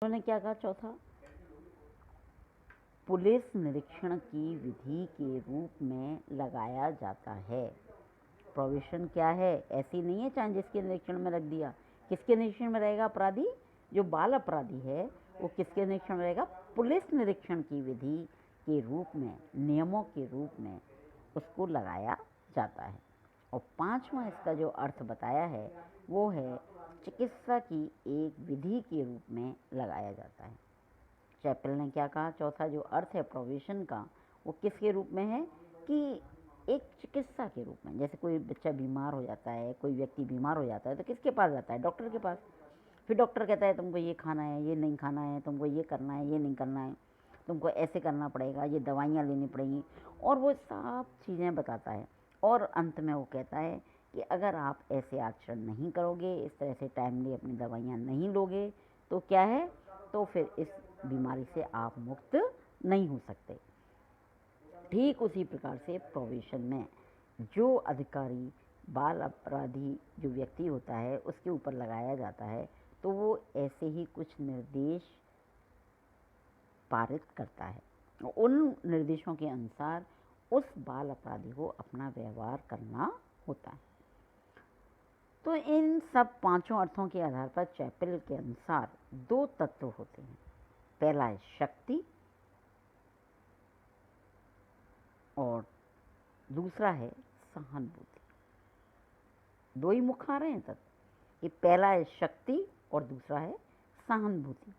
उन्होंने क्या कहा चौथा, पुलिस निरीक्षण की विधि के रूप में लगाया जाता है। प्रोविशन क्या है, ऐसी नहीं है चाहे जिसके निरीक्षण में रख दिया। किसके निरीक्षण में रहेगा अपराधी? जो बाल अपराधी है वो किसके निरीक्षण में रहेगा? पुलिस निरीक्षण की विधि के रूप में, नियमों के रूप में उसको लगाया जाता है। और पांचवा इसका जो अर्थ बताया है वो है चिकित्सा की एक विधि के रूप में लगाया जाता है। चैपल ने क्या कहा, चौथा जो अर्थ है प्रोविशन का वो किसके रूप में है कि एक चिकित्सा के रूप में। जैसे कोई बच्चा बीमार हो जाता है, कोई व्यक्ति बीमार हो जाता है तो किसके पास जाता है? डॉक्टर के पास। फिर डॉक्टर कहता है तुमको ये खाना है, ये नहीं खाना है, तुमको ये करना है, ये नहीं करना है, तुमको ऐसे करना पड़ेगा, ये दवाइयाँ लेनी पड़ेंगी, और वो सब चीज़ें बताता है। और अंत में वो कहता है कि अगर आप ऐसे आचरण नहीं करोगे, इस तरह से टाइमली अपनी दवाइयाँ नहीं लोगे तो क्या है, तो फिर इस बीमारी से आप मुक्त नहीं हो सकते। ठीक उसी प्रकार से प्रोविशन में जो अधिकारी बाल अपराधी जो व्यक्ति होता है उसके ऊपर लगाया जाता है तो वो ऐसे ही कुछ निर्देश पारित करता है। उन निर्देशों के अनुसार उस बाल अपराधी को अपना व्यवहार करना होता है। तो इन सब पांचों अर्थों के आधार पर चैपल के अनुसार दो तत्व होते हैं। पहला है शक्ति और दूसरा है सहानुभूति। दो ही मुख आ रहे हैं तत्व। ये पहला है शक्ति और दूसरा है सहानुभूति।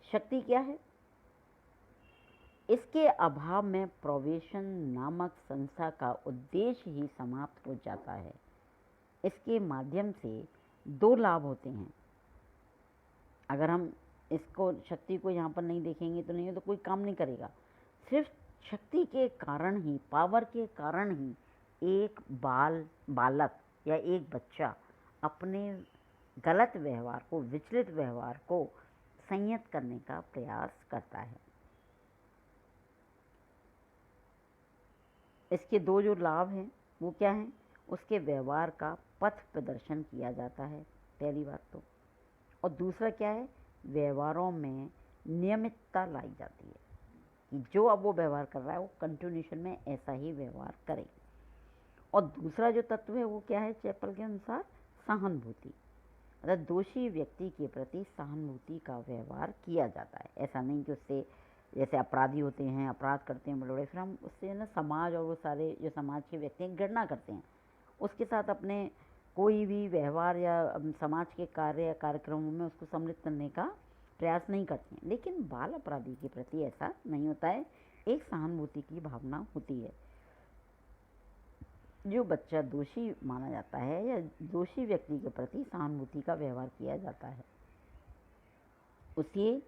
शक्ति क्या है? इसके अभाव में प्रोविशन नामक संस्था का उद्देश्य ही समाप्त हो जाता है। इसके माध्यम से दो लाभ होते हैं। अगर हम इसको शक्ति को यहाँ पर नहीं देखेंगे तो नहीं, तो कोई काम नहीं करेगा। सिर्फ शक्ति के कारण ही, पावर के कारण ही एक बालक या एक बच्चा अपने गलत व्यवहार को, विचलित व्यवहार को संयत करने का प्रयास करता है। इसके दो जो लाभ हैं वो क्या हैं? उसके व्यवहार का पथ प्रदर्शन किया जाता है, पहली बात तो। और दूसरा क्या है? व्यवहारों में नियमितता लाई जाती है कि जो अब वो व्यवहार कर रहा है वो कंटिन्यूशन में ऐसा ही व्यवहार करे। और दूसरा जो तत्व है वो क्या है चैपल के अनुसार? सहानुभूति। अर्थात दोषी व्यक्ति के प्रति सहानुभूति का व्यवहार किया जाता है। ऐसा नहीं कि उससे, जैसे अपराधी होते हैं, अपराध करते हैं बड़े बड़े, फिर हम उससे ना समाज और वो सारे जो समाज के व्यक्ति हैं घृणा करते हैं, उसके साथ अपने कोई भी व्यवहार या समाज के कार्य या कार्यक्रमों में उसको सम्मिलित करने का प्रयास नहीं करते हैं। लेकिन बाल अपराधी के प्रति ऐसा नहीं होता है, एक सहानुभूति की भावना होती है। जो बच्चा दोषी माना जाता है या दोषी व्यक्ति के प्रति सहानुभूति का व्यवहार किया जाता है, उसे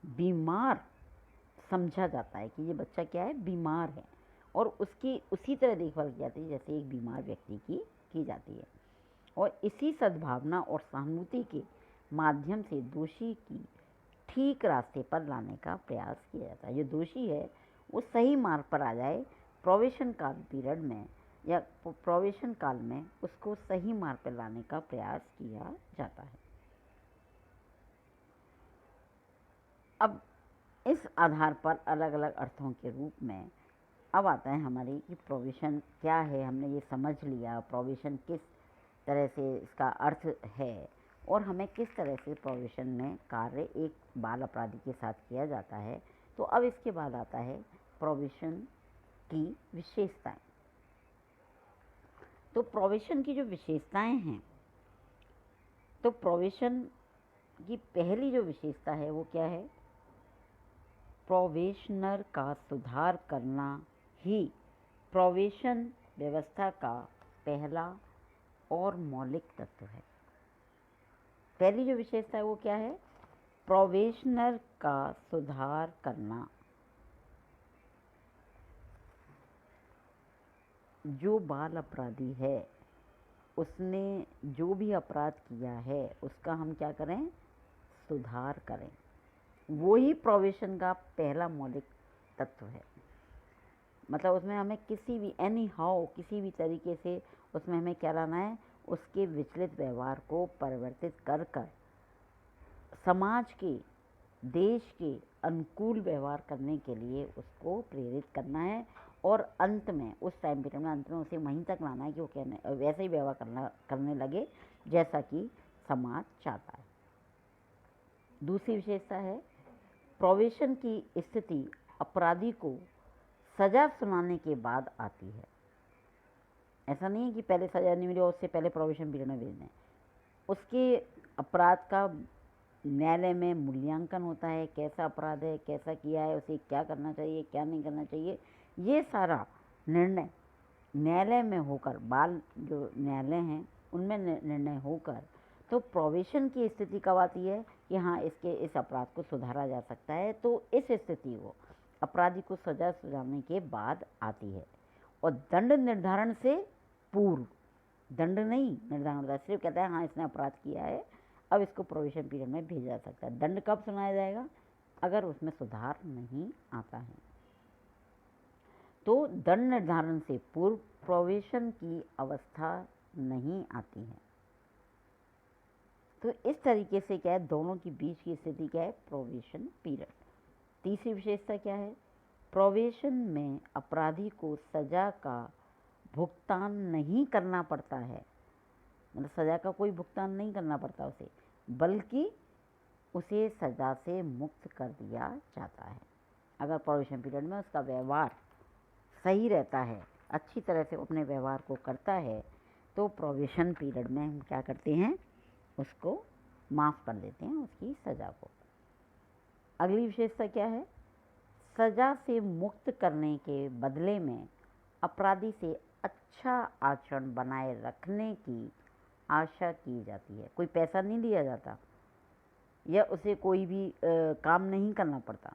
बीमार समझा जाता है कि ये बच्चा क्या है, बीमार है, और उसकी उसी तरह देखभाल की जाती है जैसे एक बीमार व्यक्ति की जाती है। और इसी सद्भावना और सहानुभूति के माध्यम से दोषी की ठीक रास्ते पर लाने का प्रयास किया जाता है। जो दोषी है वो सही मार्ग पर आ जाए, प्रोबेशन काल पीरियड में या प्रोबेशन काल में उसको सही मार्ग पर लाने का प्रयास किया जाता है। अब इस आधार पर अलग अलग अर्थों के रूप में अब आता है हमारी कि प्रोविशन क्या है। हमने ये समझ लिया प्रोविशन किस तरह से इसका अर्थ है और हमें किस तरह से प्रोविशन में कार्य एक बाल अपराधी के साथ किया जाता है। तो अब इसके बाद आता है प्रोविशन की विशेषताएं। तो प्रोविशन की जो विशेषताएं हैं, तो प्रोविशन की पहली जो विशेषता है वो क्या है? प्रोबेशनर का सुधार करना ही प्रोबेशन व्यवस्था का पहला और मौलिक तत्व है। पहली जो विशेषता है वो क्या है? प्रोबेशनर का सुधार करना। जो बाल अपराधी है उसने जो भी अपराध किया है उसका हम क्या करें? सुधार करें। वो ही प्रोबेशन का पहला मौलिक तत्व है। मतलब उसमें हमें किसी भी एनी हाउ किसी भी तरीके से उसमें हमें क्या लाना है? उसके विचलित व्यवहार को परिवर्तित कर कर समाज के देश के अनुकूल व्यवहार करने के लिए उसको प्रेरित करना है और अंत में उस टाइम पीरियड में अंत में उसे वहीं तक लाना है कि वो कहने वैसे ही व्यवहार करने लगे जैसा कि समाज चाहता है। दूसरी विशेषता है प्रोबेशन की स्थिति अपराधी को सज़ा सुनाने के बाद आती है। ऐसा नहीं है कि पहले सज़ा नहीं मिली और उससे पहले प्रोबेशन पीरियड में भेज दें। उसके अपराध का न्यायालय में मूल्यांकन होता है, कैसा अपराध है, कैसा किया है, उसे क्या करना चाहिए, क्या नहीं करना चाहिए, ये सारा निर्णय न्यायालय में होकर, बाल जो न्यायालय हैं उनमें निर्णय होकर, तो प्रोबेशन की स्थिति कब आती है कि हाँ इसके इस अपराध को सुधारा जा सकता है, तो इस स्थिति को अपराधी को सजा सुनाने के बाद आती है। और दंड निर्धारण से पूर्व, दंड नहीं निर्धारण होता है, सिर्फ कहता है हाँ इसने अपराध किया है, अब इसको प्रोबेशन पीरियड में भेजा जा सकता है। दंड कब सुनाया जाएगा? अगर उसमें सुधार नहीं आता है। तो दंड निर्धारण से पूर्व प्रोबेशन की अवस्था नहीं आती है। तो इस तरीके से क्या है, दोनों के बीच की स्थिति क्या है? Probation period. तीसरी विशेषता क्या है? प्रोबेशन में अपराधी को सजा का भुगतान नहीं करना पड़ता है, मतलब सजा का कोई भुगतान नहीं करना पड़ता उसे, बल्कि उसे सजा से मुक्त कर दिया जाता है। अगर प्रोबेशन पीरियड में उसका व्यवहार सही रहता है, अच्छी तरह से अपने व्यवहार को करता है, तो प्रोबेशन पीरियड में हम क्या करते हैं, उसको माफ़ कर देते हैं उसकी सज़ा को। अगली विशेषता क्या है? सज़ा से मुक्त करने के बदले में अपराधी से अच्छा आचरण बनाए रखने की आशा की जाती है। कोई पैसा नहीं दिया जाता या उसे कोई भी काम नहीं करना पड़ता,